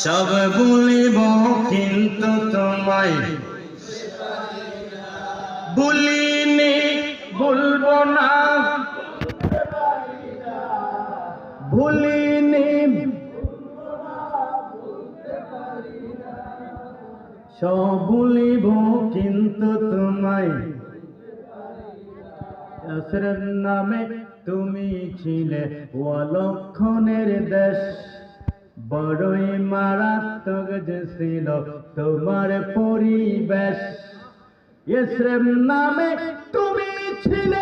সব ভুলিব কিন্তু তোমায় ভুলিনি, ভুলবো না, ভুলিনি, সব ভুলিব কিন্তু তোমায়। আসরের নামে তুমি ছিলে অলক্ষণের দেশ, বড়ই মারাত্মক যে ছিল তোমার পরিবেশ। ইসরের নামে তুমি ছিলে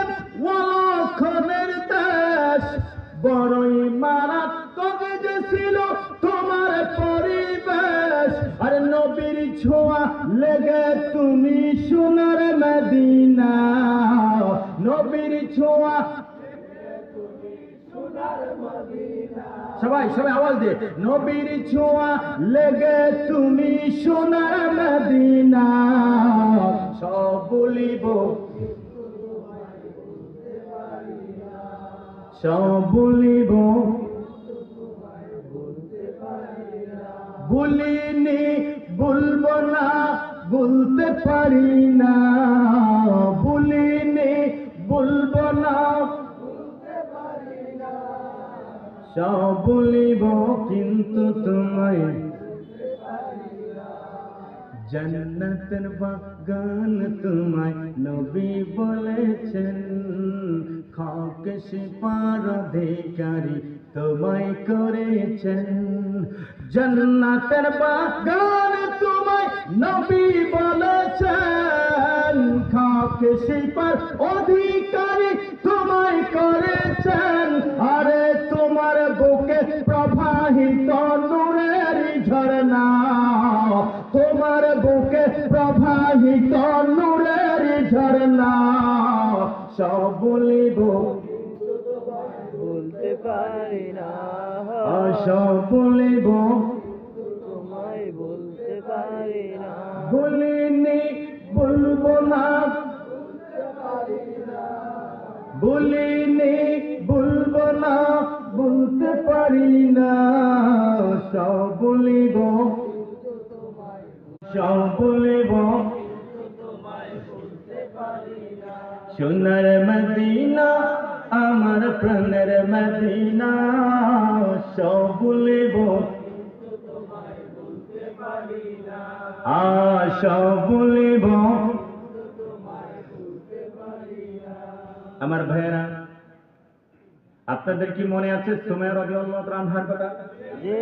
অলক্ষণের দেশ, বড়ই মারাত্মক যে ছিল তোমার পরিবেশ। আর নবীর ছোঁয়া লেগে তুমি সোনার মদিনা, নবীর ছোঁয়া। সবাই সবাই আওয়াজ দিয়ে, নবীর ছোঁয়া লেগে তুমি সোনার মদিনা। সব বলিব, সব বলিব, ভুলিনি, ভুলবো না, ভুলতে পারি না, ভুলিনি, ভুলবো না, সব ভুলিব কিন্তু তোমায়। জান্নাতের বাগান তোমায় নবী বলেছেন, খাক শিপার অধিকারী তোমায় করেছেন। জান্নাতের বাগান তোমায় নবী বলেছেন, খাক শিপার অধিকারী তোমায় করেছেন। আরে তোমার বুকে প্রবাহিত নূরের ঝরনা, তোমার বুকে প্রবাহিত নূরের ঝরনা। সব বলিব বলতে পারি না, সব বলিব তোমায় বলতে পারি না। ভুলিনি, ভুলবো না, ভুলিনি, ভুলবো না, ভুলতে পারি না। সব বলিব, সব বলিব, সোনার মদিনা আমার প্রাণের মদিনা। সব বলিব, সব বলিব। আমার ভাইয়েরা, আপনাদের কি মনে আছে সুমাইয়া রাদিয়াল্লাহু তাআলার কথা? জি।